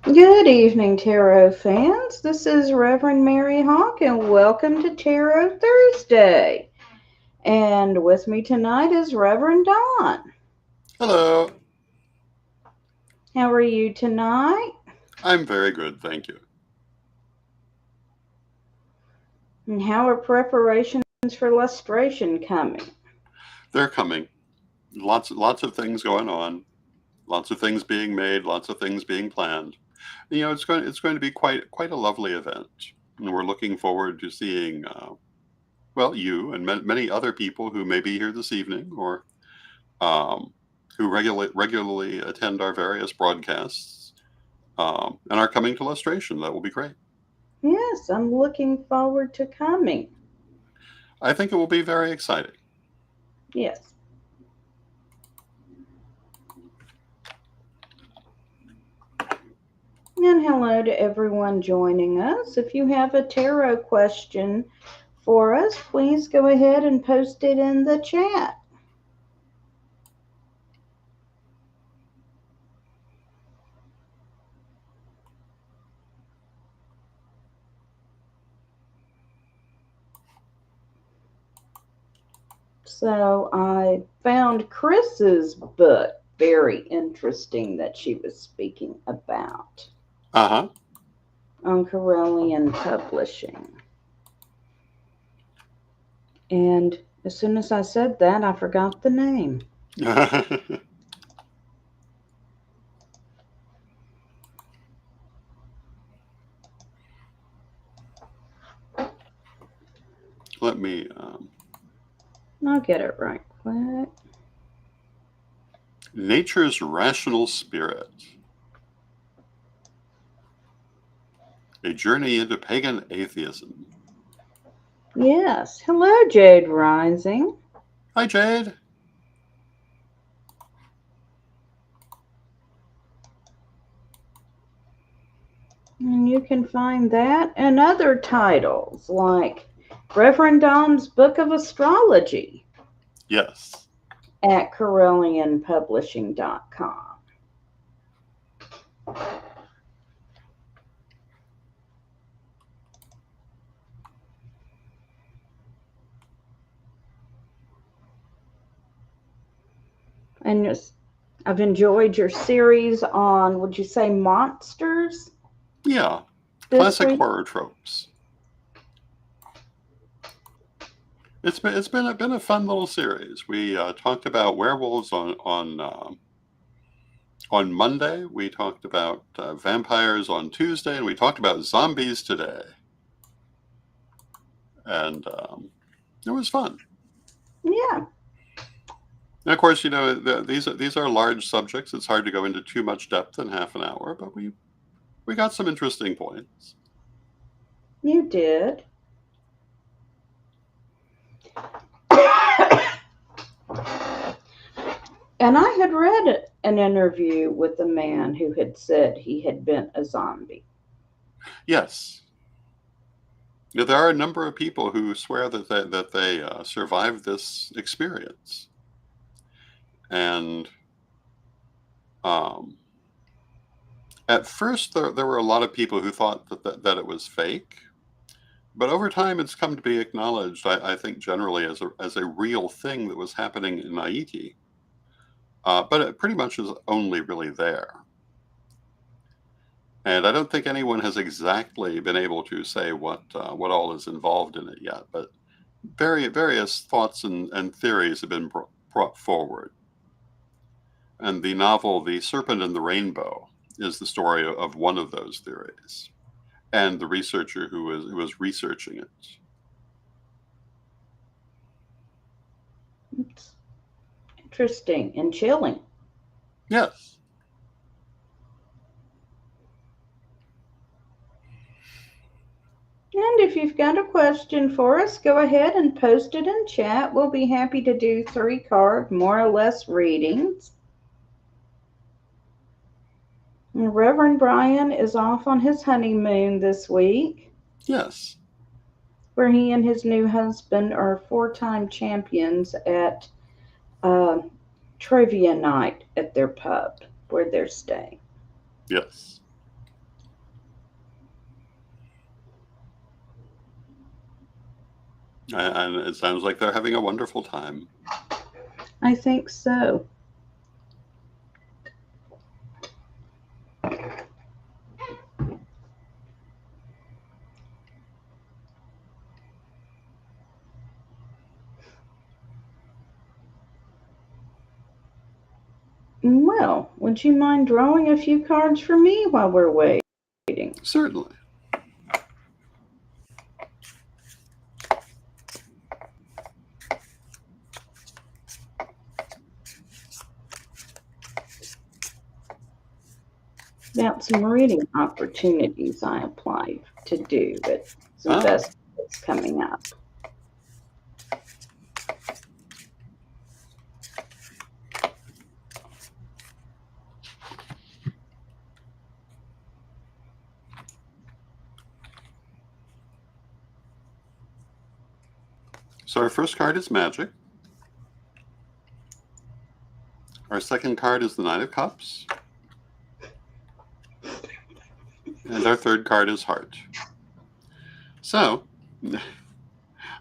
Good evening, Tarot fans. This is Reverend Mary Hawk, and welcome to Tarot Thursday. And with me tonight is Reverend Don. Hello. How are you tonight? I'm very good, thank you. And how are preparations for lustration coming? They're coming. Lots of things going on. Lots of things being made. Lots of things being planned. It's going to be quite a lovely event, and we're looking forward to seeing you and many other people who may be here this evening or um, who regularly attend our various broadcasts and are coming to Lustration. That will be great. Yes, I'm looking forward to coming. I think it will be very exciting. Yes. And hello to everyone joining us. If you have a tarot question for us, please go ahead and post it in the chat. So I found Chris's book very interesting that she was speaking about Uh on Corellian Publishing. And as soon as I said that, I forgot the name. huh. Let me. I'll get it right quick. Nature's Rational Spirit. A Journey into Pagan Atheism. Yes. Hello, Jade Rising. Hi, Jade. And you can find that and other titles like Reverend Don's Book of Astrology Yes. at CorellianPublishing.com. And I've enjoyed your series on, would you say, monsters Yeah. this Classic week? horror tropes. It's been a fun little series. We talked about werewolves on Monday. We talked about vampires on Tuesday, and we talked about zombies today. And it was fun. Yeah. And of course, these are large subjects. It's hard to go into too much depth in half an hour, but we got some interesting points. You did. And I had read an interview with a man who had said he had been a zombie. Yes, yeah, there are a number of people who swear that they survived this experience, and um, at first there were a lot of people who thought that it was fake, but over time it's come to be acknowledged. I think generally as a real thing that was happening in Haiti, but it pretty much is only really there. And I don't think anyone has exactly been able to say what all is involved in it yet, but various thoughts and theories have been brought forward. And the novel The Serpent and the Rainbow is the story of one of those theories and the researcher who was researching it. It's interesting and chilling. Yes. And if you've got a question for us, go ahead and post it in chat. We'll be happy to do 3 card, more or less, readings. And Reverend Brian is off on his honeymoon this week, Yes. where he and his new husband are 4-time champions at uh, trivia night at their pub where they're staying. Yes. And it sounds like they're having a wonderful time. I think so. Well, would you mind drawing a few cards for me while we're waiting? Certainly. About some reading opportunities I applied to do at some festivals coming up. So our first card is Magic. Our second card is the Nine of Cups. And our third card is Heart. So,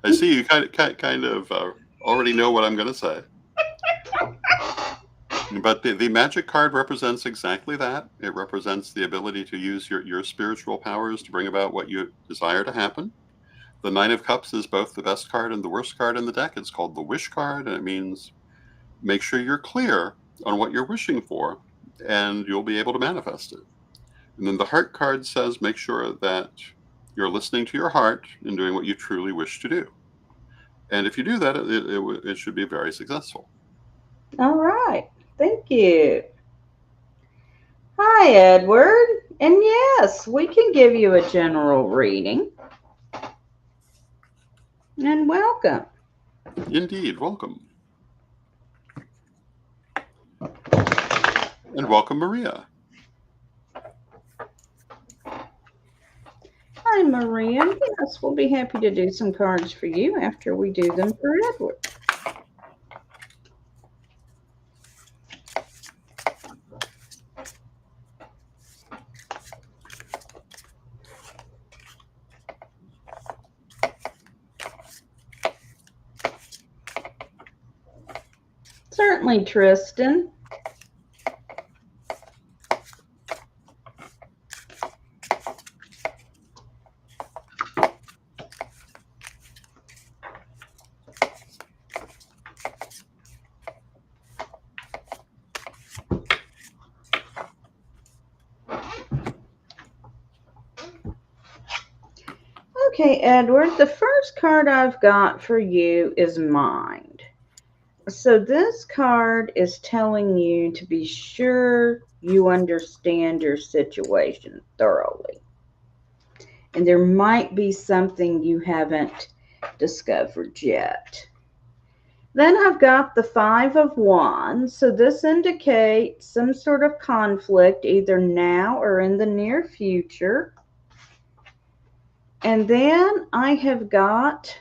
I see you kind of already know what I'm going to say. But the Magic card represents exactly that. It represents the ability to use your spiritual powers to bring about what you desire to happen. The Nine of Cups is both the best card and the worst card in the deck. It's called the Wish card, and it means make sure you're clear on what you're wishing for, and you'll be able to manifest it. And then the Heart card says make sure that you're listening to your heart and doing what you truly wish to do. And if you do that, it should be very successful. All right. Thank you. Hi, Edward. And yes, we can give you a general reading. And welcome. Indeed, welcome. And welcome, Maria. Hi, Maria. Yes, we'll be happy to do some cards for you after we do them for Edward. Certainly, Tristan. Okay, Edward, the first card I've got for you is Mind. So this card is telling you to be sure you understand your situation thoroughly. And there might be something you haven't discovered yet. Then I've got the Five of Wands. So this indicates some sort of conflict either now or in the near future. And then I have got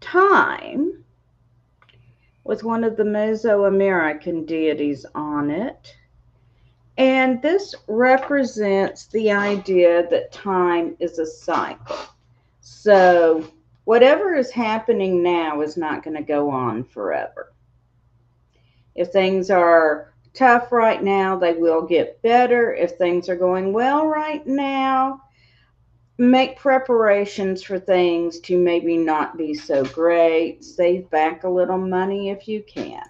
Time with one of the Mesoamerican deities on it. And this represents the idea that time is a cycle. So whatever is happening now is not going to go on forever. If things are tough right now, they will get better. If things are going well right now, make preparations for things to maybe not be so great. Save back a little money if you can.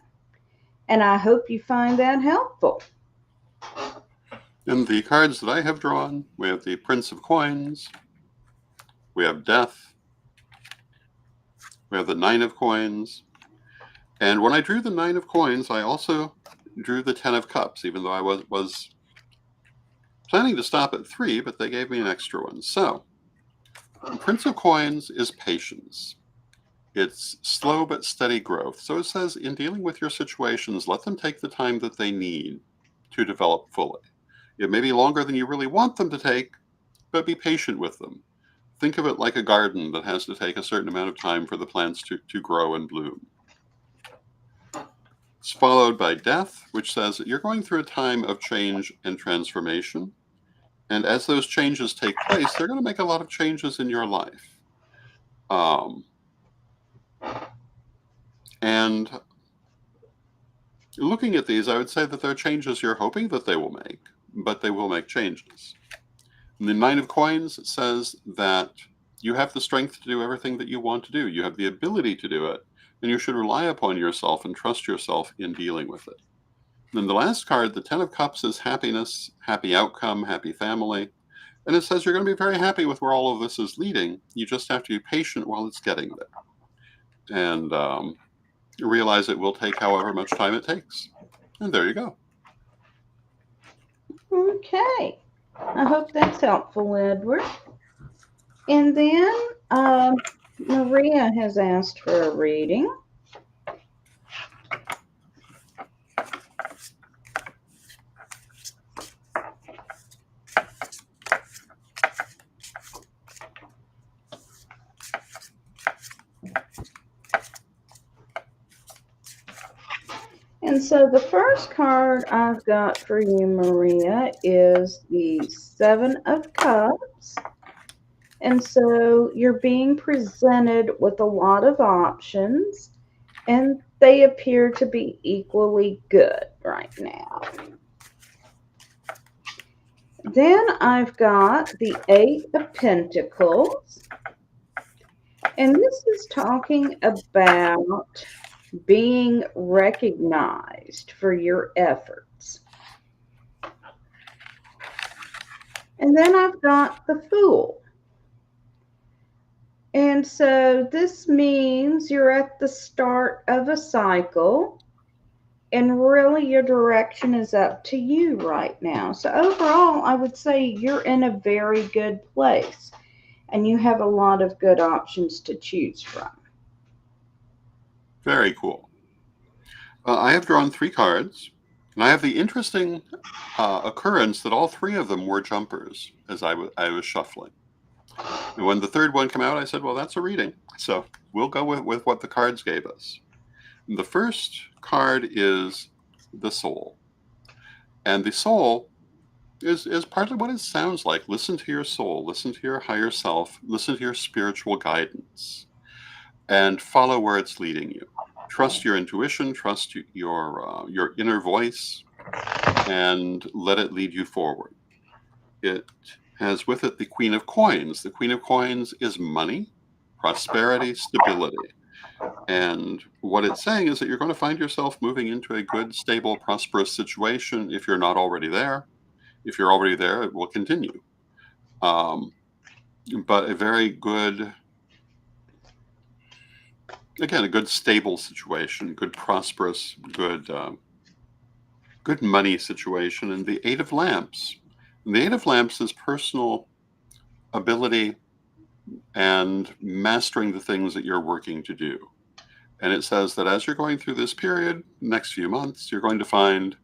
And I hope you find that helpful. And the cards that I have drawn, we have the Prince of Coins, we have Death, we have the Nine of Coins, and when I drew the Nine of Coins, I also drew the Ten of Cups, even though I was planning to stop at 3, but they gave me an extra one. So, Prince of Coins is patience. It's slow but steady growth. So it says, in dealing with your situations, let them take the time that they need to develop fully. It may be longer than you really want them to take, but be patient with them. Think of it like a garden that has to take a certain amount of time for the plants to grow and bloom. It's followed by Death, which says that you're going through a time of change and transformation. And as those changes take place, they're going to make a lot of changes in your life. And looking at these, I would say that they're changes you're hoping that they will make, but they will make changes. And the Nine of Coins says that you have the strength to do everything that you want to do. You have the ability to do it, and you should rely upon yourself and trust yourself in dealing with it. And then the last card, the Ten of Cups, is happiness, happy outcome, happy family. And it says you're going to be very happy with where all of this is leading. You just have to be patient while it's getting there. And realize it will take however much time it takes. And there you go. Okay. I hope that's helpful, Edward. And then Maria has asked for a reading. And so the first card I've got for you, Maria, is the Seven of Cups. And so you're being presented with a lot of options, and they appear to be equally good right now. Then I've got the Eight of Pentacles. And this is talking about being recognized for your efforts. And then I've got the Fool. And so this means you're at the start of a cycle, and really your direction is up to you right now. So overall, I would say you're in a very good place, and you have a lot of good options to choose from. Very cool. I have drawn 3 cards, and I have the interesting occurrence that all 3 of them were jumpers as I was shuffling. And when the third one came out, I said, well, that's a reading. So we'll go with what the cards gave us. And the first card is the Soul. And the Soul is partly what it sounds like. Listen to your soul. Listen to your higher self. Listen to your spiritual guidance. And follow where it's leading you. Trust your intuition. Trust your inner voice. And let it lead you forward. It has with it the Queen of Coins. The Queen of Coins is money, prosperity, stability. And what it's saying is that you're going to find yourself moving into a good, stable, prosperous situation if you're not already there. If you're already there, it will continue. But a very good, again, a good, stable situation, good, prosperous, good money situation. And the Eight of Lamps. And the Eight of Lamps is personal ability and mastering the things that you're working to do. And it says that as you're going through this period, next few months, you're going to find,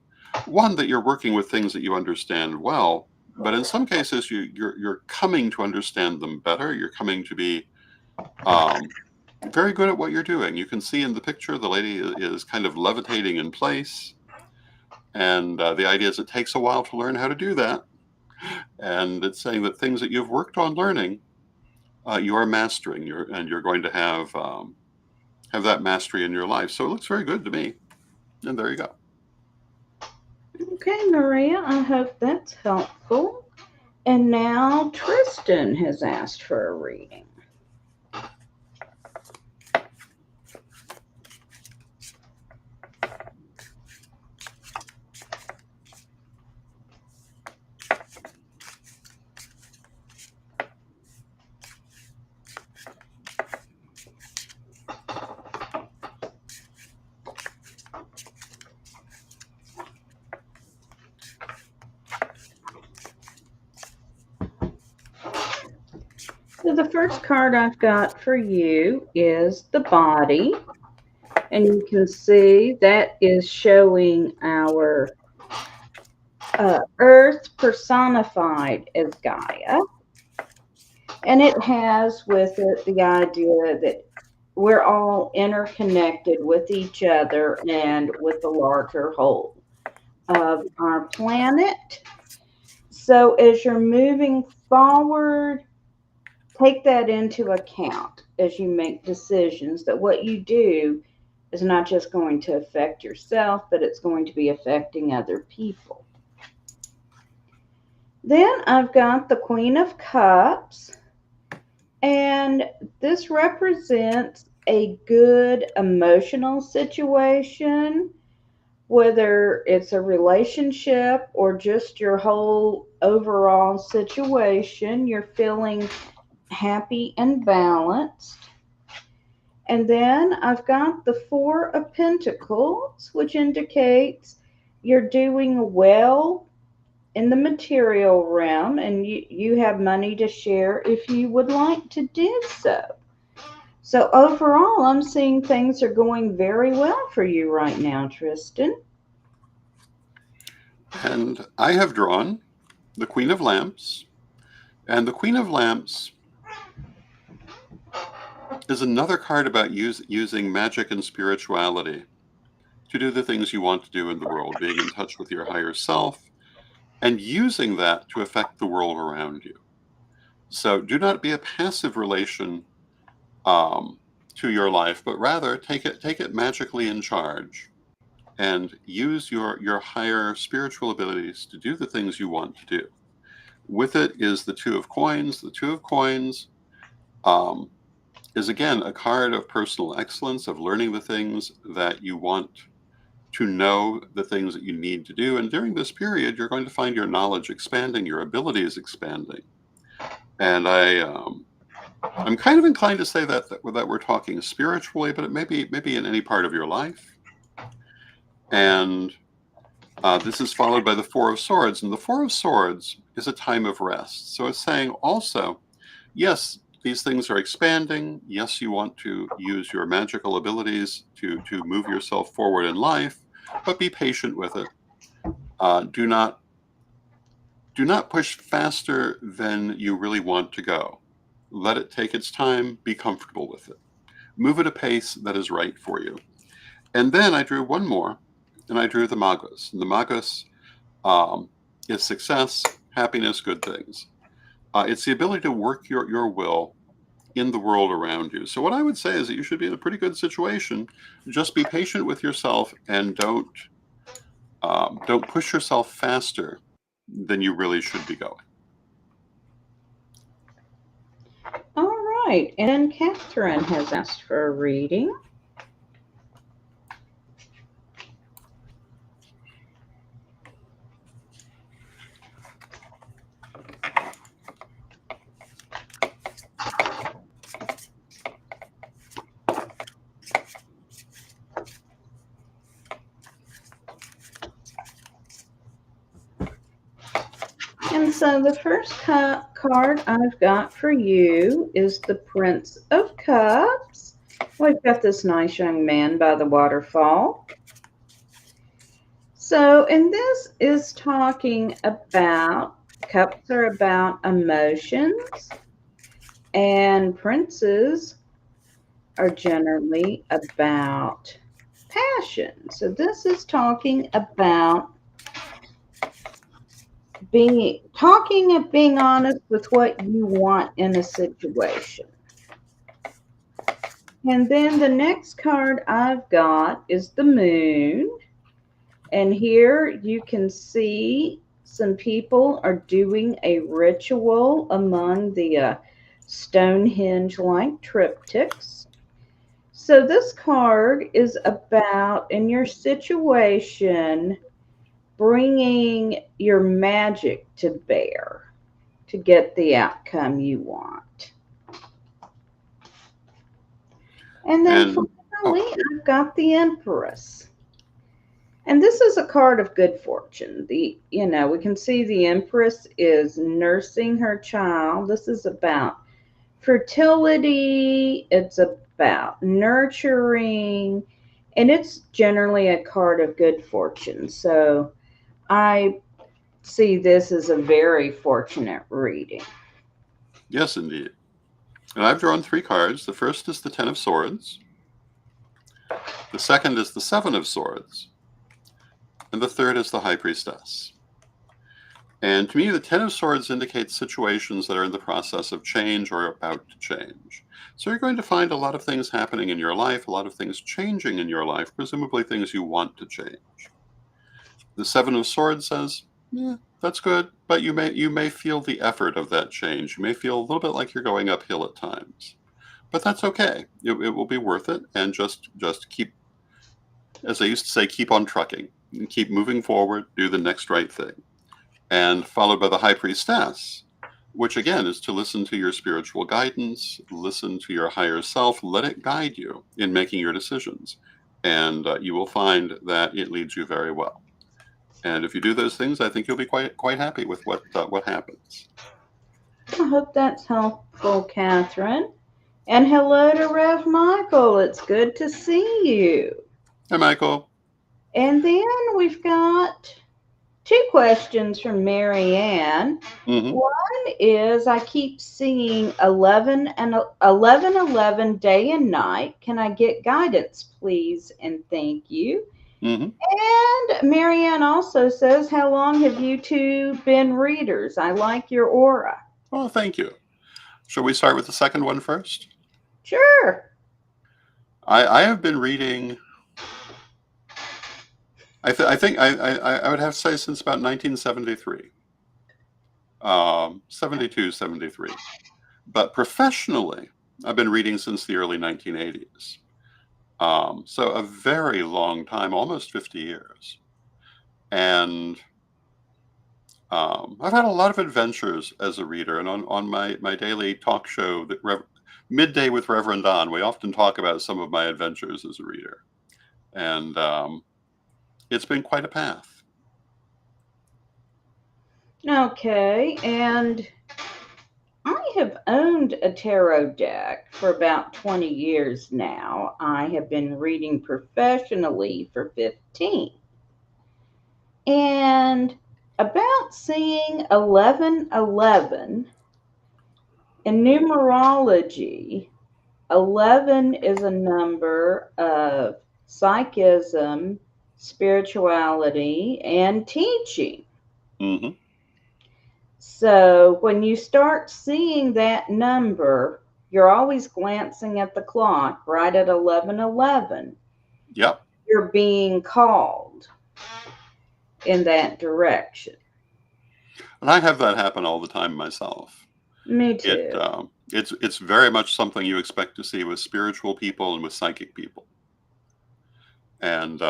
one, that you're working with things that you understand well, but in some cases, you're coming to understand them better. You're coming to be very good at what you're doing. You can see in the picture, the lady is kind of levitating in place. And the idea is it takes a while to learn how to do that. And it's saying that things that you've worked on learning, you are mastering, and you're going to have that mastery in your life. So it looks very good to me. And there you go. Okay, Maria, I hope that's helpful. And now Tristan has asked for a reading. So the first card I've got for you is the Body. And you can see that is showing our Earth personified as Gaia. And it has with it the idea that we're all interconnected with each other and with the larger whole of our planet. So as you're moving forward, take that into account. as you make decisions, that what you do is not just going to affect yourself, but it's going to be affecting other people. Then I've got the Queen of Cups, and this represents a good emotional situation, whether it's a relationship or just your whole overall situation. You're feeling happy and balanced. And then I've got the Four of Pentacles, which indicates you're doing well in the material realm, and you have money to share if you would like to do so. So overall, I'm seeing things are going very well for you right now, Tristan. And I have drawn the Queen of Lamps. And the Queen of Lamps is another card about using magic and spirituality to do the things you want to do in the world, being in touch with your higher self, and using that to affect the world around you. So do not be a passive relation to your life, but rather take it magically in charge and use your higher spiritual abilities to do the things you want to do. With it is the Two of Coins. The Two of Coins is again a card of personal excellence, of learning the things that you want to know, the things that you need to do. And during this period, you're going to find your knowledge expanding, your abilities expanding. And I'm kind of inclined to say that we're talking spiritually, but it may be in any part of your life. And this is followed by the Four of Swords. And the Four of Swords is a time of rest. So it's saying also, yes, these things are expanding. Yes, you want to use your magical abilities to move yourself forward in life, but be patient with it. Do not push faster than you really want to go. Let it take its time. Be comfortable with it. Move at a pace that is right for you. And then I drew one more, and I drew the Magus. And the Magus is success, happiness, good things. It's the ability to work your will in the world around you. So what I would say is that you should be in a pretty good situation. Just be patient with yourself and don't push yourself faster than you really should be going. All right, and Catherine has asked for a reading. And so the first card I've got for you is the Prince of Cups. We've got this nice young man by the waterfall. So, and this is talking about, cups are about emotions, and princes are generally about passion. So this is talking about being honest with what you want in a situation. And then the next card I've got is the Moon. And here you can see some people are doing a ritual among the Stonehenge-like triptychs. So this card is about, in your situation, bringing your magic to bear to get the outcome you want. And then finally, I've got the Empress. And this is a card of good fortune. We can see the Empress is nursing her child. This is about fertility. It's about nurturing. And it's generally a card of good fortune. So I see this as a very fortunate reading. Yes, indeed. And I've drawn 3 cards. The first is the Ten of Swords. The second is the Seven of Swords. And the third is the High Priestess. And to me, the Ten of Swords indicates situations that are in the process of change or about to change. So you're going to find a lot of things happening in your life, a lot of things changing in your life, presumably things you want to change. The Seven of Swords says, yeah, that's good, but you may feel the effort of that change. You may feel a little bit like you're going uphill at times. But that's okay. It will be worth it, and just keep, as I used to say, keep on trucking. And keep moving forward, do the next right thing. And followed by the High Priestess, which again is to listen to your spiritual guidance, listen to your higher self, let it guide you in making your decisions. And you will find that it leads you very well. And if you do those things, I think you'll be quite happy with what happens. I hope that's helpful, Catherine. And hello to Rev Michael. It's good to see you. Hi, Michael. And then we've got 2 questions from Mary Ann. Mm-hmm. One is, I keep seeing 11 and 11 day and night. Can I get guidance, please? And thank you. Mm-hmm. And Mary Ann also says, how long have you two been readers? I like your aura. Oh, thank you. Shall we start with the second one first? Sure. I have been reading, I think I would have to say since about 1973. 72, 73. But professionally, I've been reading since the early 1980s. So a very long time, almost 50 years. And I've had a lot of adventures as a reader. And on my daily talk show, Midday with Reverend Don, we often talk about some of my adventures as a reader. And it's been quite a path. Okay, and I have owned a tarot deck for about 20 years now. I have been reading professionally for 15. And about seeing 1111 in numerology, 11 is a number of psychism, spirituality, and teaching. Mm-hmm. So when you start seeing that number, you're always glancing at the clock right at 11:11. Yep. You're being called in that direction. And I have that happen all the time myself. Me too. It's very much something you expect to see with spiritual people and with psychic people. And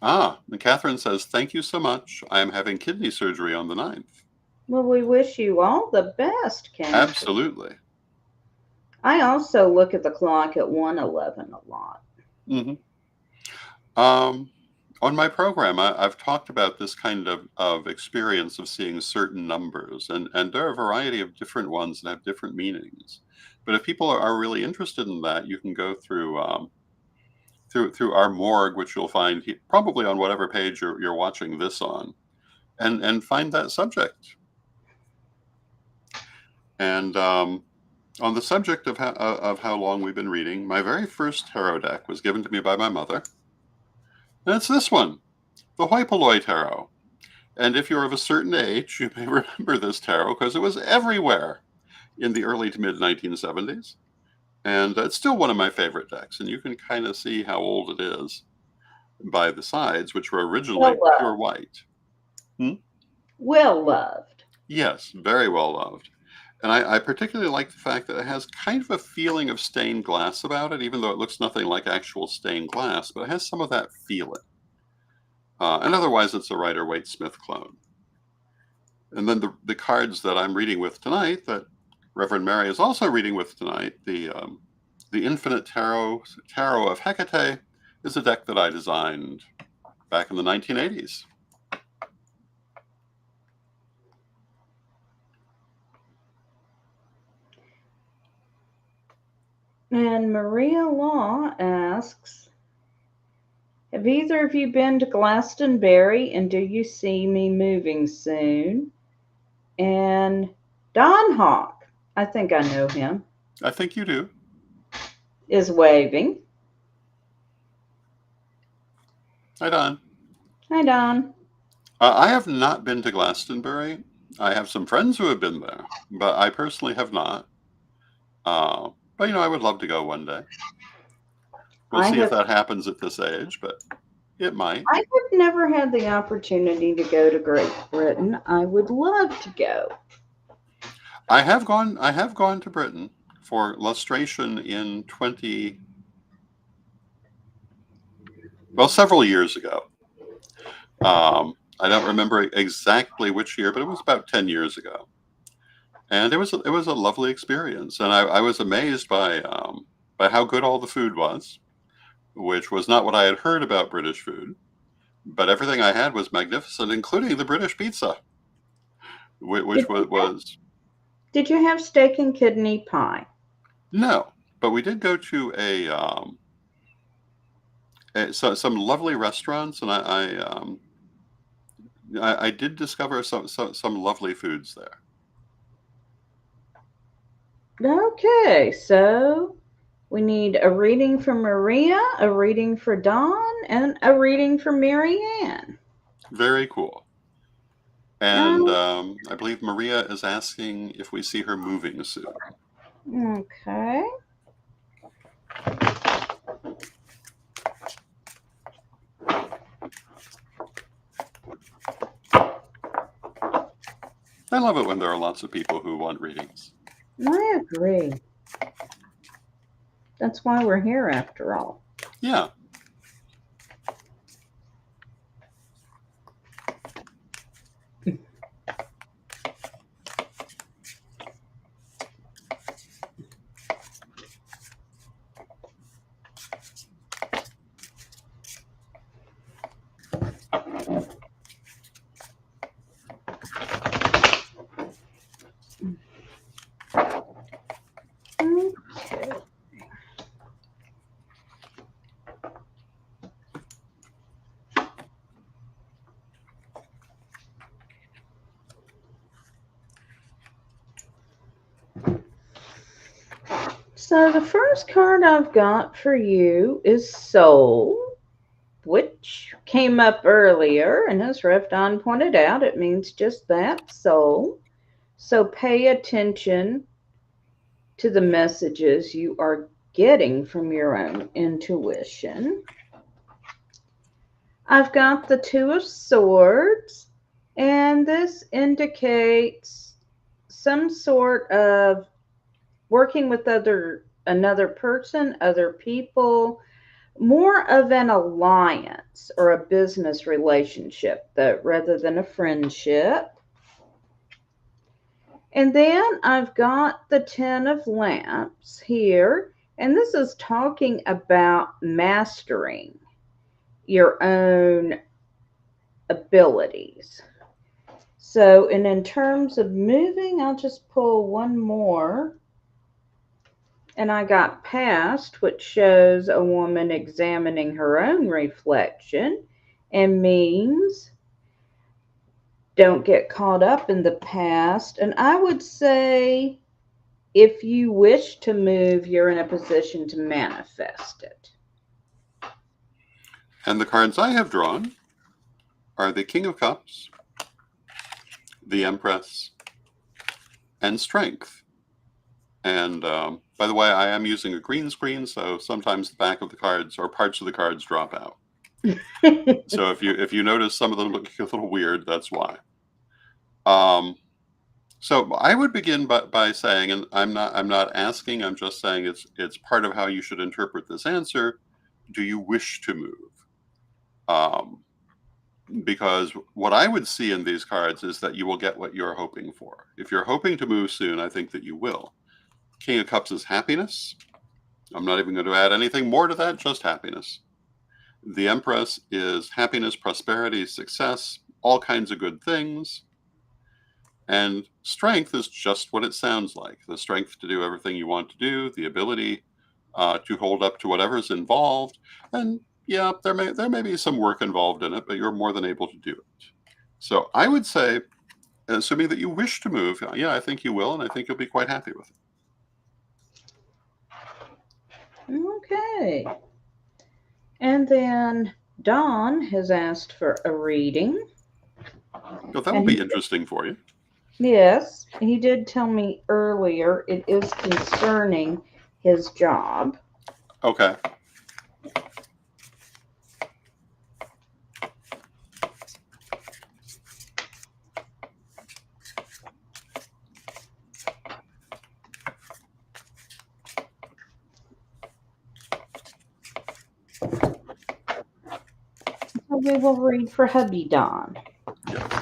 and Catherine says, thank you so much. I am having kidney surgery on the 9th. Well, we wish you all the best, Catherine. Absolutely. I also look at the clock at 1:11 a lot. Mm-hmm. On my program, I've talked about this kind of experience of seeing certain numbers, and there are a variety of different ones that have different meanings. But if people are really interested in that, you can go through through our morgue, which you'll find probably on whatever page you're watching this on, and find that subject. And on the subject of how long we've been reading, my very first tarot deck was given to me by my mother. And it's this one, the Hoi Polloi Tarot. And if you're of a certain age, you may remember this tarot because it was everywhere in the early to mid 1970s. And it's still one of my favorite decks. And you can kind of see how old it is by the sides, which were originally pure white. Well loved. Yes, very well loved. And I particularly like the fact that it has kind of a feeling of stained glass about it, even though it looks nothing like actual stained glass, but it has some of that feeling. And otherwise, it's a Rider-Waite-Smith clone. And then the cards that I'm reading with tonight, that Reverend Mary is also reading with tonight, the Infinite Tarot of Hecate, is a deck that I designed back in the 1980s. And Maria Law asks, have either of you been to Glastonbury, and do you see me moving soon? And Don Hawk, I think I know him. I think you do. Is waving. Hi, Don. Hi, Don. I have not been to Glastonbury. I have some friends who have been there, but I personally have not. But I would love to go one day. We'll I see if have that happens at this age, but it might. I have never had the opportunity to go to Great Britain. I would love to go. I have gone to Britain for lustration in several years ago. I don't remember exactly which year, but it was about 10 years ago. And it was a lovely experience, and I was amazed by how good all the food was, which was not what I had heard about British food. But everything I had was magnificent, including the British pizza, which Did was, you have, was did you have steak and kidney pie? no. But we did go to some lovely restaurants, and I did discover some lovely foods there. Okay, so we need a reading for Maria, a reading for Dawn, and a reading for Marianne. Very cool. And Oh, I believe Maria is asking if we see her moving soon. okay. I love it when there are lots of people who want readings. I agree. That's why we're here after all. Yeah. Okay. So the first card I've got for you is Soul, which came up earlier, and as Refdon pointed out, it means just that, soul. So pay attention to the messages you are getting from your own intuition. I've got the Two of Swords, and this indicates some sort of working with another person, other people, more of an alliance or a business relationship rather than a friendship. And then I've got the Ten of Lamps here, and this is talking about mastering your own abilities. So, and in terms of moving, I'll just pull one more. And I got Past, which shows a woman examining her own reflection and means don't get caught up in the past. And I would say if you wish to move, you're in a position to manifest it. And the cards I have drawn are the King of Cups, the Empress, and Strength. And by the way, I am using a green screen, so sometimes the back of the cards or parts of the cards drop out. So if you notice some of them look a little weird, that's why. So I would begin by saying, and I'm not asking, I'm just saying it's part of how you should interpret this answer. Do you wish to move? Because what I would see in these cards is that you will get what you're hoping for. If you're hoping to move soon, I think that you will. King of Cups is happiness. I'm not even going to add anything more to that, just happiness. The Empress is happiness, prosperity, success, all kinds of good things. And Strength is just what it sounds like. The strength to do everything you want to do, the ability to hold up to whatever's involved. And yeah, there may be some work involved in it, but you're more than able to do it. So I would say, assuming that you wish to move, yeah, I think you will, and I think you'll be quite happy with it. Okay. And then Dawn has asked for a reading. So that will And be interesting for you. yes, he did tell me earlier it is concerning his job. Okay. So we will read for hubby Don. Yes.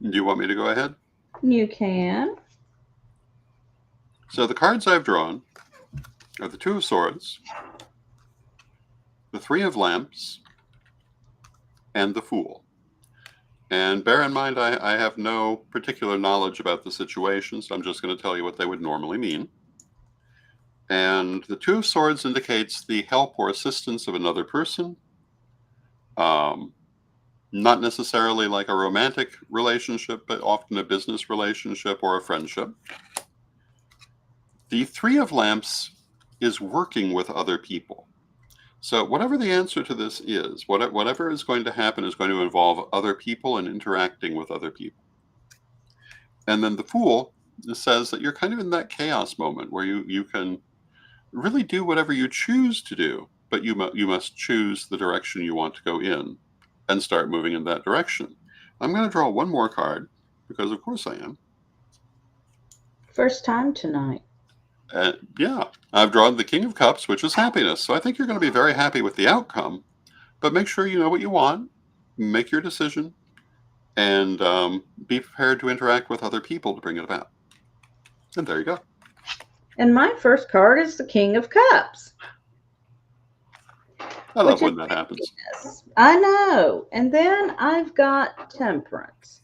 Do you want me to go ahead? You can. So the cards I've drawn are the Two of Swords, the Three of Lamps, and the Fool. And bear in mind, I have no particular knowledge about the situation, so I'm just going to tell you what they would normally mean. And the Two of Swords indicates the help or assistance of another person, not necessarily like a romantic relationship, but often a business relationship or a friendship. The Three of Lamps is working with other people. So whatever the answer to this is, whatever is going to happen is going to involve other people and interacting with other people. And then the Fool says that you're kind of in that chaos moment where you can really do whatever you choose to do, but you must choose the direction you want to go in and start moving in that direction. I'm going to draw one more card because of course I am. First time tonight. Yeah, I've drawn the King of Cups, which is happiness. So I think you're going to be very happy with the outcome, but make sure you know what you want, make your decision, and be prepared to interact with other people to bring it about. And there you go. And my first card is the King of Cups, I love which is when that happens. happiness. I know. And then I've got Temperance.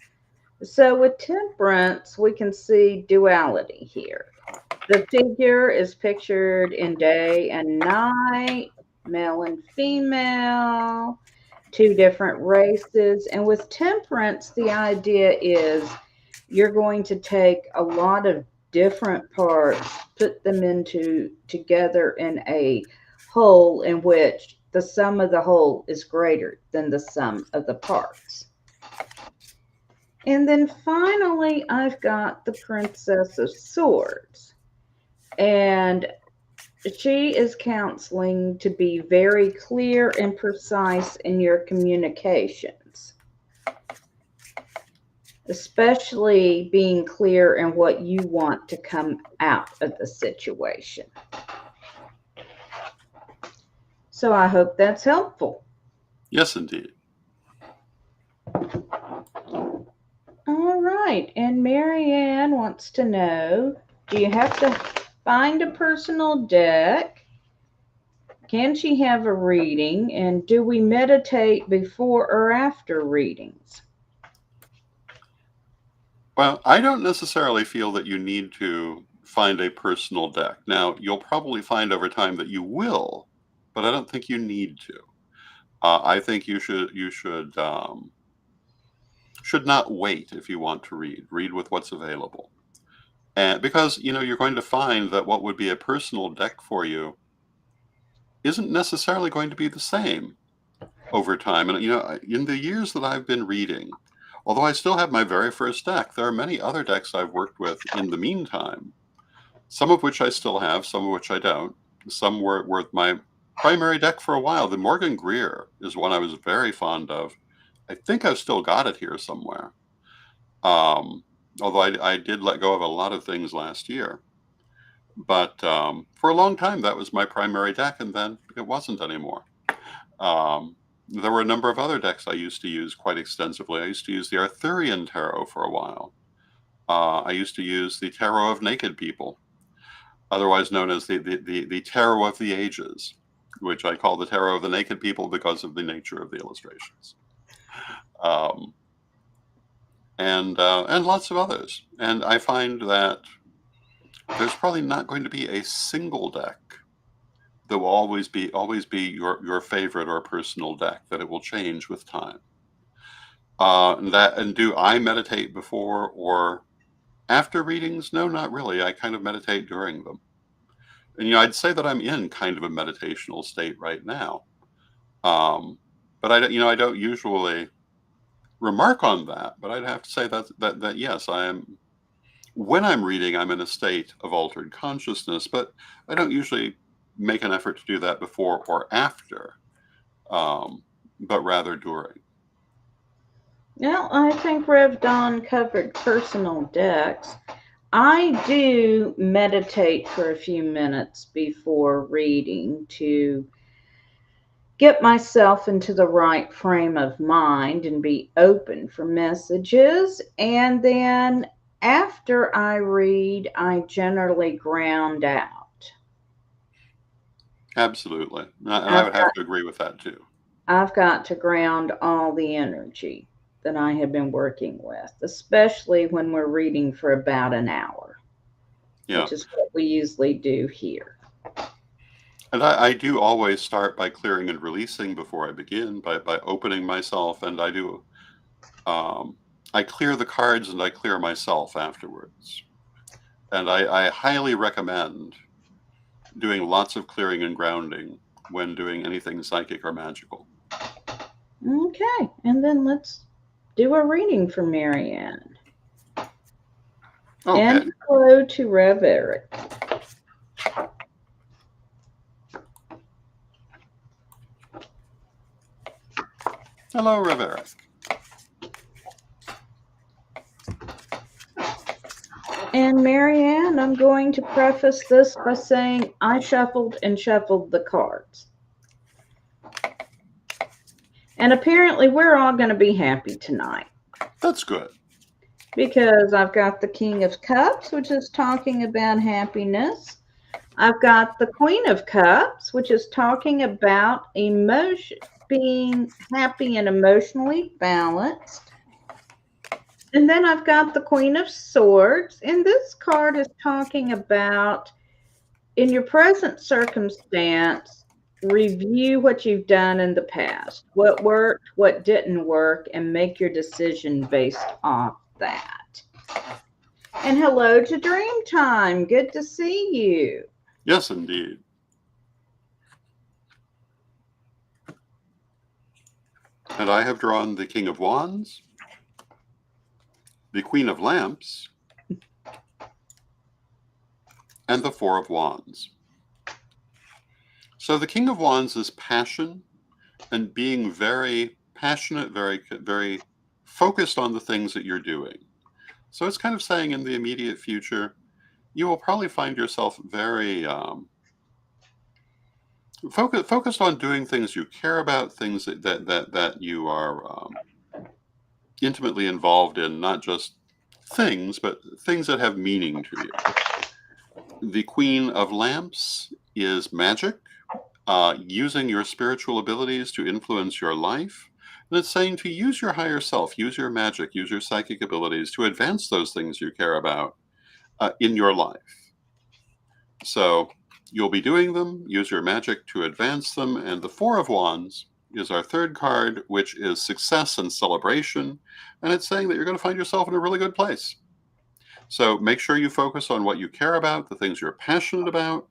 So with Temperance, we can see duality here. The figure is pictured in day and night, male and female, two different races. And with Temperance, the idea is you're going to take a lot of different parts, put them into together in a whole in which the sum of the whole is greater than the sum of the parts. And then finally, I've got the Princess of Swords. And she is counseling to be very clear and precise in your communications, especially being clear in what you want to come out of the situation. So I hope that's helpful. Yes, indeed. All right. And Marianne wants to know, do you have to find a personal deck? Can she have a reading? And do we meditate before or after readings? Well, I don't necessarily feel that you need to find a personal deck. Now, you'll probably find over time that you will, but I don't think you need to. I think you should not wait if you want to read. Read with what's available, and because you're going to find that what would be a personal deck for you isn't necessarily going to be the same over time. And in the years that I've been reading, although I still have my very first deck, there are many other decks I've worked with in the meantime. Some of which I still have, some of which I don't. Some were my primary deck for a while. The Morgan Greer is one I was very fond of. I think I've still got it here somewhere. Um, Although I did let go of a lot of things last year. But for a long time, that was my primary deck, and then it wasn't anymore. There were a number of other decks I used to use quite extensively. I used to use the Arthurian Tarot for a while. I used to use the Tarot of Naked People, otherwise known as the Tarot of the Ages, which I call the Tarot of the Naked People because of the nature of the illustrations. Um, and lots of others. And I find that there's probably not going to be a single deck that will always be your favorite or personal deck, that it will change with time. And do I meditate before or after readings? No, not really. I kind of meditate during them. And I'd say that I'm in kind of a meditational state right now. But I don't usually remark on that. But I'd have to say that yes, I am. When I'm reading, I'm in a state of altered consciousness, but I don't usually make an effort to do that before or after, but rather during. Now, I think Rev Don covered personal decks. I do meditate for a few minutes before reading to get myself into the right frame of mind and be open for messages. And then after I read, I generally ground out. Absolutely. And I would have to agree with that too. I've got to ground all the energy that I have been working with, especially when we're reading for about an hour, which is what we usually do here. And I do always start by clearing and releasing before I begin, by opening myself, and I clear the cards and I clear myself afterwards. And I highly recommend doing lots of clearing and grounding when doing anything psychic or magical. Okay, and then let's do a reading for Marianne. Okay. And hello to Rev Eric. Hello, Rev Eric. And Marianne, I'm going to preface this by saying I shuffled and shuffled the cards. And apparently we're all going to be happy tonight. That's good. Because I've got the King of Cups, which is talking about happiness. I've got the Queen of Cups, which is talking about emotion, being happy and emotionally balanced. And then I've got the Queen of Swords, and this card is talking about, in your present circumstance, review what you've done in the past, what worked, what didn't work, and make your decision based off that. And hello to Dreamtime. Good to see you. Yes, indeed. And I have drawn the King of Wands, the Queen of Lamps, and the Four of Wands. So the King of Wands is passion and being very passionate, very, very focused on the things that you're doing. So it's kind of saying in the immediate future, you will probably find yourself very focused on doing things you care about, things that you are intimately involved in, not just things, but things that have meaning to you. The Queen of Lamps is magic, using your spiritual abilities to influence your life. And it's saying to use your higher self, use your magic, use your psychic abilities to advance those things you care about in your life. So you'll be doing them, use your magic to advance them. And the Four of Wands is our third card, which is success and celebration. And it's saying that you're going to find yourself in a really good place. So make sure you focus on what you care about, the things you're passionate about,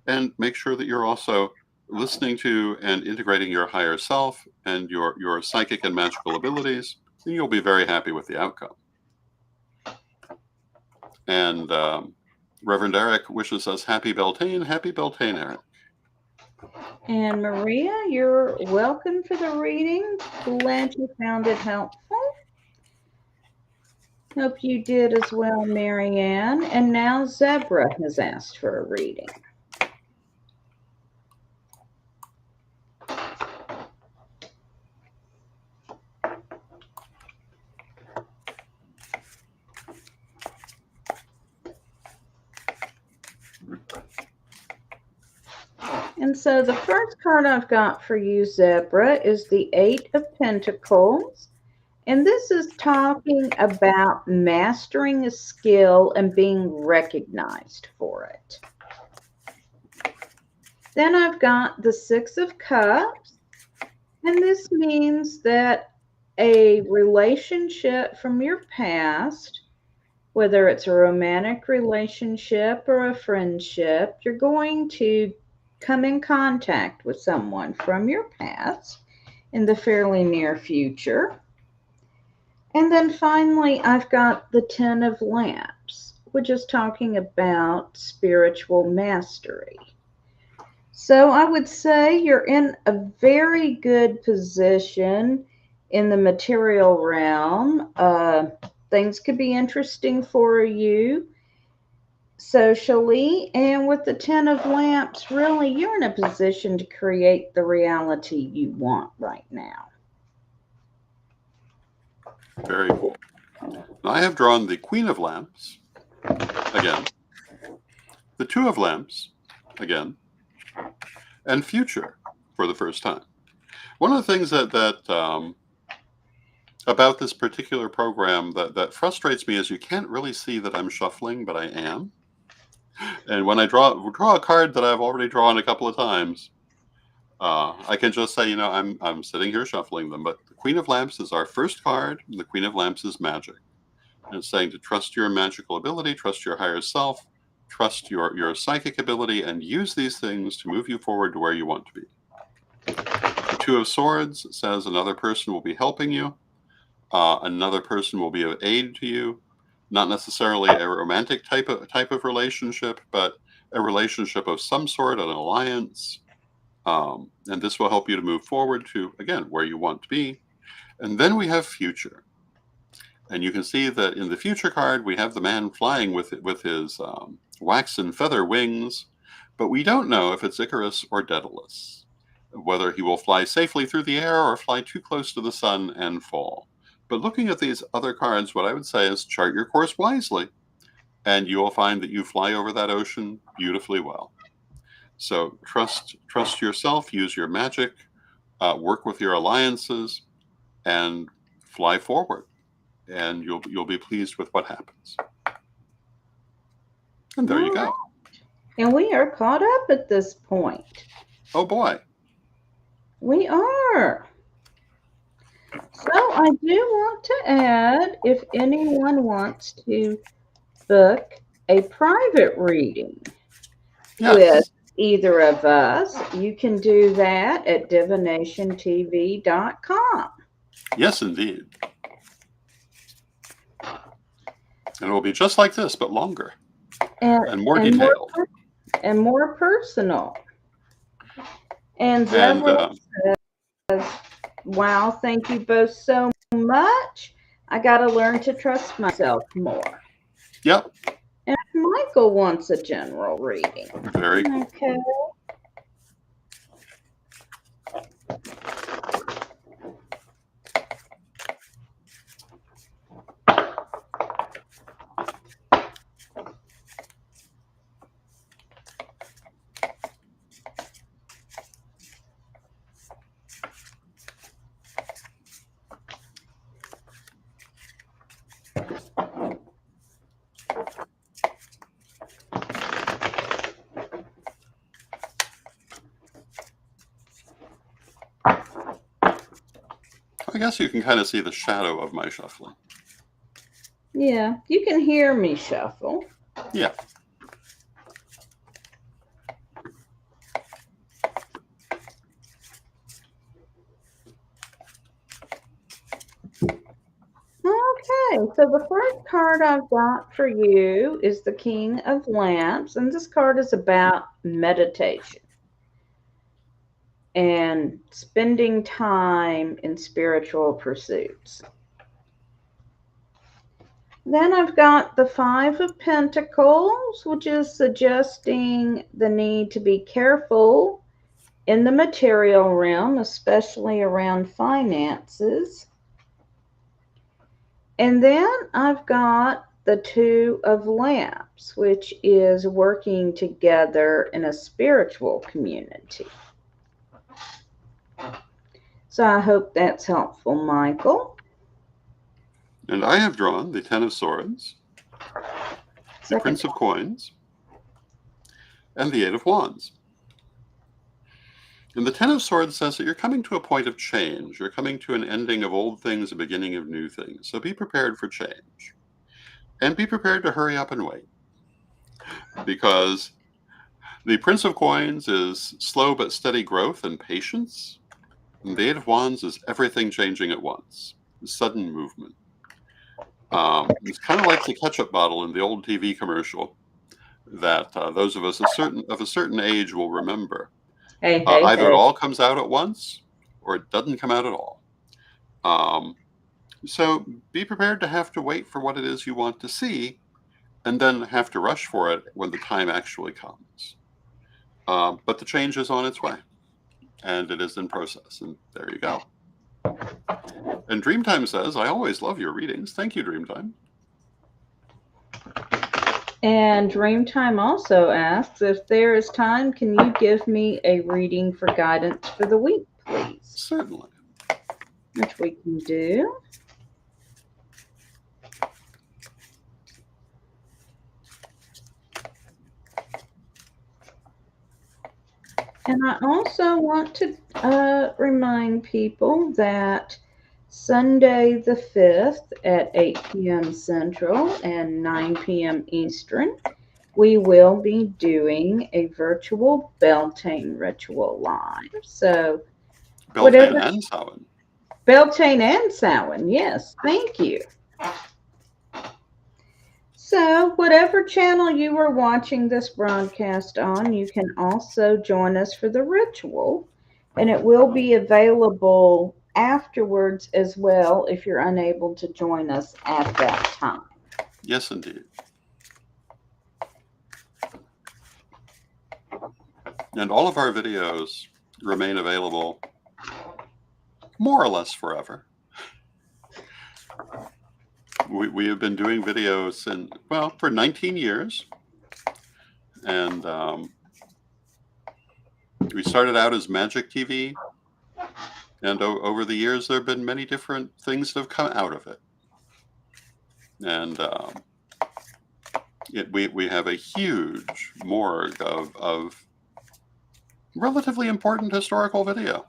and make sure that you're also listening to and integrating your higher self and your psychic and magical abilities, and you'll be very happy with the outcome. And Reverend Eric wishes us happy Beltane. Happy Beltane, Eric. And Maria, you're welcome for the reading. Glad you found it helpful. Hope you did as well, Marianne. And now Zebra has asked for a reading. And so the first card I've got for you, Zebra, is the Eight of Pentacles. And this is talking about mastering a skill and being recognized for it. Then I've got the Six of Cups, and this means that a relationship from your past, whether it's a romantic relationship or a friendship, you're going to come in contact with someone from your past in the fairly near future. And then finally, I've got the Ten of Lamps, which is talking about spiritual mastery. So I would say you're in a very good position in the material realm. Things could be interesting for you socially. And with the Ten of Lamps, really, you're in a position to create the reality you want right now. Very cool. Now I have drawn the Queen of Lamps again, the Two of Lamps again, and Future for the first time. One of the things that about this particular program that frustrates me is you can't really see that I'm shuffling, but I am. And when I draw a card that I've already drawn a couple of times, I can just say, I'm sitting here shuffling them. But the Queen of Lamps is our first card, and the Queen of Lamps is magic. And it's saying to trust your magical ability, trust your higher self, trust your psychic ability, and use these things to move you forward to where you want to be. The Two of Swords says another person will be helping you. Another person will be of aid to you. Not necessarily a romantic type of relationship, but a relationship of some sort, an alliance. And this will help you to move forward to, again, where you want to be. And then we have Future. And you can see that in the Future card, we have the man flying with his wax and feather wings, but we don't know if it's Icarus or Daedalus, whether he will fly safely through the air or fly too close to the sun and fall. But looking at these other cards, what I would say is chart your course wisely, and you will find that you fly over that ocean beautifully well. So trust yourself, use your magic, work with your alliances, and fly forward. And you'll be pleased with what happens. And there you go. And we are caught up at this point. Oh boy. We are. So I do want to add, if anyone wants to book a private reading with either of us, you can do that at divinationtv.com. Yes, indeed. And it will be just like this, but longer and more detailed. And more personal. And Deborah says, wow, thank you both so much. I got to learn to trust myself more. Yep. And Michael wants a general reading. Very cool. Okay. I guess you can kind of see the shadow of my shuffling. Yeah, you can hear me shuffle. Yeah. Okay, so the first card I've got for you is the King of Lamps, and this card is about meditation and spending time in spiritual pursuits. Then I've got the Five of Pentacles, which is suggesting the need to be careful in the material realm, especially around finances. And then I've got the Two of Lamps, which is working together in a spiritual community. So I hope that's helpful, Michael. And I have drawn the Ten of Swords, the Prince of Coins, and the Eight of Wands. And the Ten of Swords says that you're coming to a point of change. You're coming to an ending of old things, a beginning of new things. So be prepared for change. And be prepared to hurry up and wait. Because the Prince of Coins is slow but steady growth and patience. And the Eight of Wands is everything changing at once. Sudden movement. It's kind of like the ketchup bottle in the old TV commercial that those of us of a certain age will remember. Either it all comes out at once or it doesn't come out at all. So be prepared to have to wait for what it is you want to see and then have to rush for it when the time actually comes. But the change is on its way and it is in process. And there you go. And Dreamtime says, I always love your readings. Thank you, Dreamtime. And Dreamtime also asks, if there is time, can you give me a reading for guidance for the week, please? Certainly. Which we can do. And I also want to remind people that Sunday the 5th at 8 p.m. Central and 9 p.m. Eastern, we will be doing a virtual Beltane ritual live. So Beltane and Samhain. Beltane and Samhain, yes, thank you. So whatever channel you are watching this broadcast on, you can also join us for the ritual, and it will be available afterwards as well if you're unable to join us at that time. Yes, indeed. And all of our videos remain available more or less forever. We have been doing videos for 19 years. And we started out as Magic TV. And over the years, there have been many different things that have come out of it. And we have a huge morgue of relatively important historical video.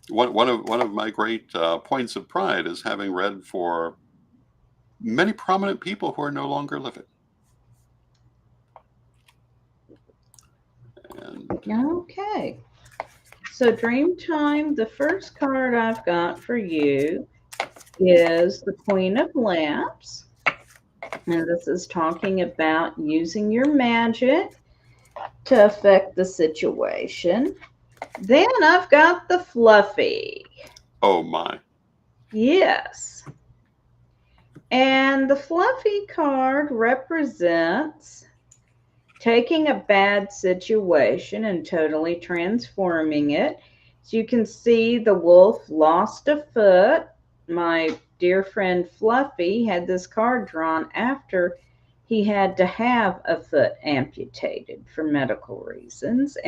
One of my great points of pride is having read for many prominent people who are no longer living. Okay. So Dreamtime, the first card I've got for you is the Queen of Lamps. And this is talking about using your magic to affect the situation. Then I've got the Fluffy. Oh my. Yes. And the Fluffy card represents taking a bad situation and totally transforming it. So you can see the wolf lost a foot. My dear friend Fluffy had this card drawn after he had to have a foot amputated for medical reasons.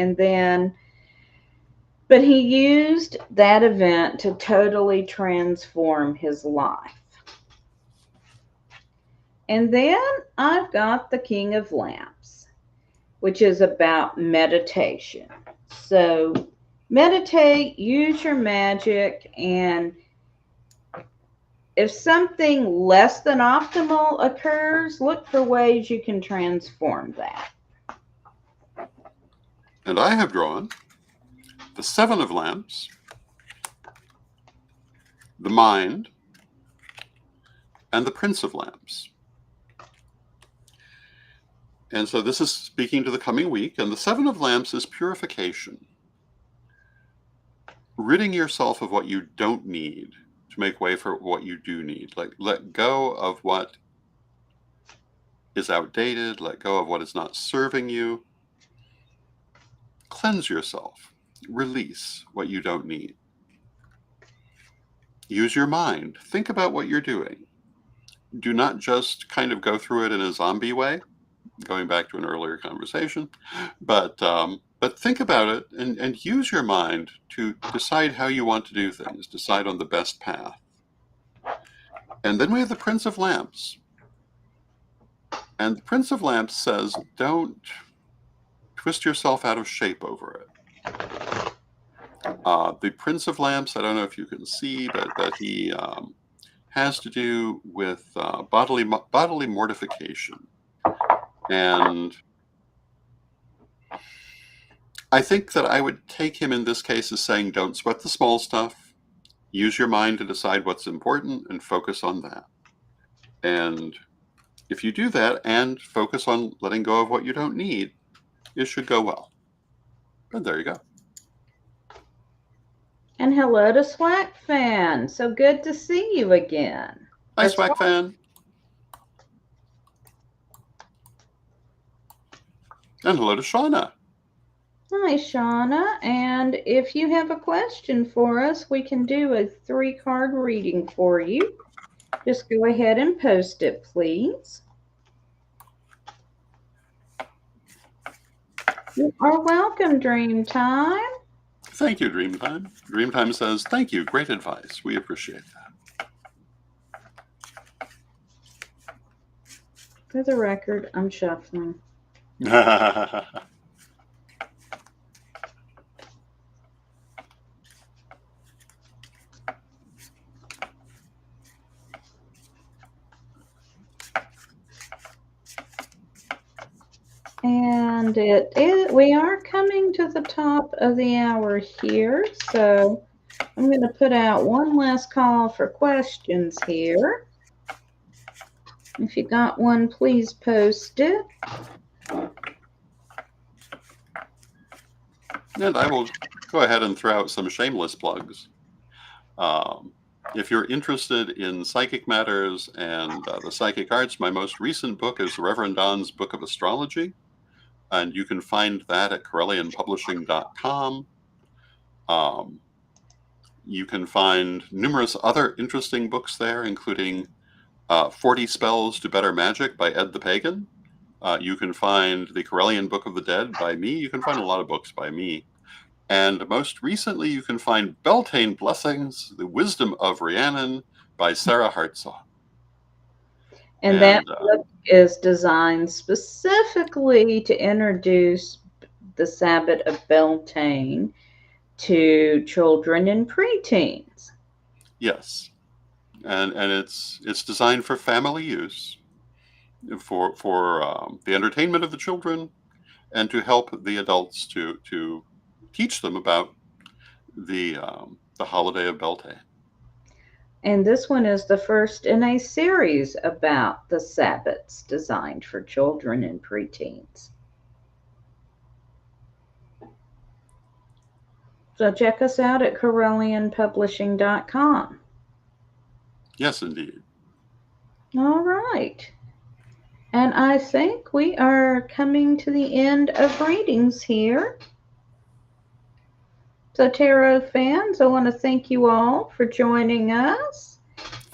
But he used that event to totally transform his life. And then I've got the King of Lamps, which is about meditation. So meditate, use your magic, and if something less than optimal occurs, look for ways you can transform that. And I have drawn the Seven of Lamps, the Mind, and the Prince of Lamps. And so this is speaking to the coming week, and the Seven of Lamps is purification. Ridding yourself of what you don't need to make way for what you do need. Like, let go of what is outdated, let go of what is not serving you. Cleanse yourself. Release what you don't need. Use your mind. Think about what you're doing. Do not just kind of go through it in a zombie way, going back to an earlier conversation, but think about it and use your mind to decide how you want to do things, decide on the best path. And then we have the Prince of Lamps. And the Prince of Lamps says, don't twist yourself out of shape over it. The Prince of Lamps, I don't know if you can see, but he has to do with bodily mortification. And I think that I would take him in this case as saying, don't sweat the small stuff. Use your mind to decide what's important and focus on that. And if you do that and focus on letting go of what you don't need, it should go well. And there you go. And hello to Swack Fan. So good to see you again. Hi, Swack Fan. And hello to Shauna. Hi, Shauna. And if you have a question for us, we can do a 3-card reading for you. Just go ahead and post it, please. You are welcome, Dreamtime. Thank you, Dreamtime. Dreamtime says, thank you. Great advice. We appreciate that. For the record, I'm shuffling. And we are coming to the top of the hour here, so I'm going to put out one last call for questions here. If you got one, please post it. And I will go ahead and throw out some shameless plugs. If you're interested in psychic matters and the psychic arts, my most recent book is Reverend Don's Book of Astrology. And you can find that at CorellianPublishing.com. You can find numerous other interesting books there, including 40 Spells to Better Magic by Ed the Pagan. You can find the Corellian Book of the Dead by me. You can find a lot of books by me. And most recently, you can find Beltane Blessings, The Wisdom of Rhiannon by Sarah Hartsaw. And that book is designed specifically to introduce the Sabbat of Beltane to children and preteens. Yes, and it's designed for family use, for the entertainment of the children, and to help the adults to teach them about the holiday of Beltane. And this one is the first in a series about the Sabbats designed for children and preteens. So check us out at CorellianPublishing.com. Yes, indeed. All right. And I think we are coming to the end of readings here. So tarot fans, I want to thank you all for joining us.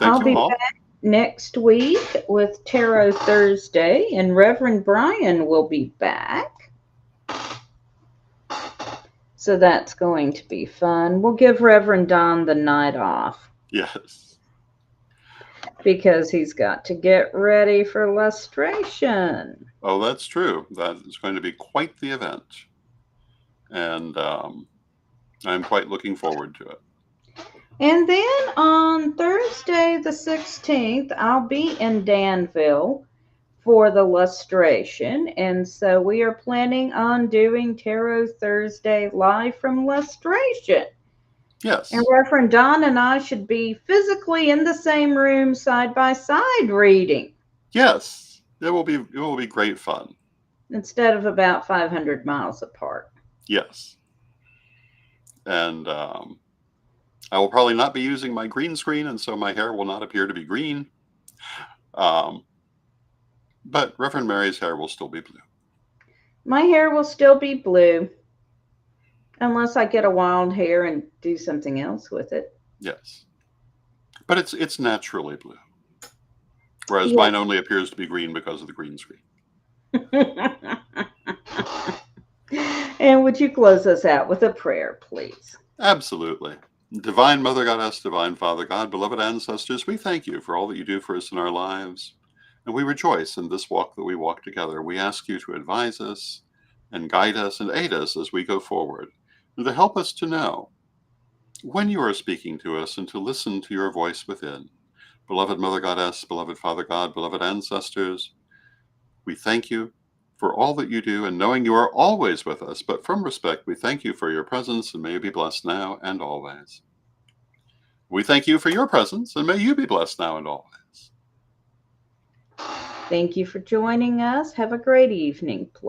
I'll be back next week with Tarot Thursday, and Reverend Brian will be back. So that's going to be fun. We'll give Reverend Don the night off. Yes. Because he's got to get ready for lustration. Oh, that's true. That is going to be quite the event. And I'm quite looking forward to it. And then on Thursday the 16th, I'll be in Danville for the lustration. And so we are planning on doing Tarot Thursday live from lustration. Yes. And Reverend Don and I should be physically in the same room side by side reading. Yes. It will be great fun. Instead of about 500 miles apart. Yes. And I will probably not be using my green screen, and so my hair will not appear to be green. But Reverend Mary's hair will still be blue. My hair will still be blue. Unless I get a wild hair and do something else with it. Yes. But it's naturally blue. Whereas mine only appears to be green because of the green screen. And would you close us out with a prayer, please? Absolutely. Divine Mother Goddess, Divine Father God, beloved ancestors, we thank you for all that you do for us in our lives. And we rejoice in this walk that we walk together. We ask you to advise us and guide us and aid us as we go forward, and to help us to know when you are speaking to us and to listen to your voice within. Beloved Mother Goddess, beloved Father God, beloved ancestors, we thank you for all that you do, and knowing you are always with us, but from respect, we thank you for your presence, and may you be blessed now and always. We thank you for your presence, and may you be blessed now and always. Thank you for joining us. Have a great evening.